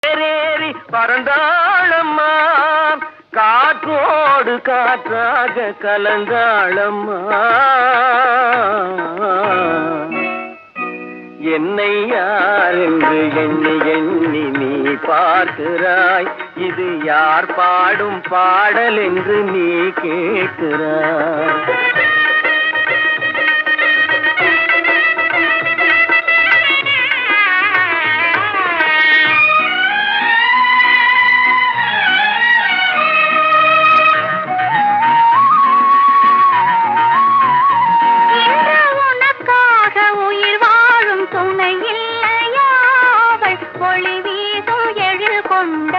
தேரேறி பறந்தாளம்மா, காற்றோடு காற்றாக கலந்தாளம்மா. என்னை யார் என்று எண்ணி எண்ணி நீ பார்க்கிறாய், இது யார் பாடும் பாடல் என்று நீ கேட்கிறாய். ஒளி வீசும் எழில் கொண்ட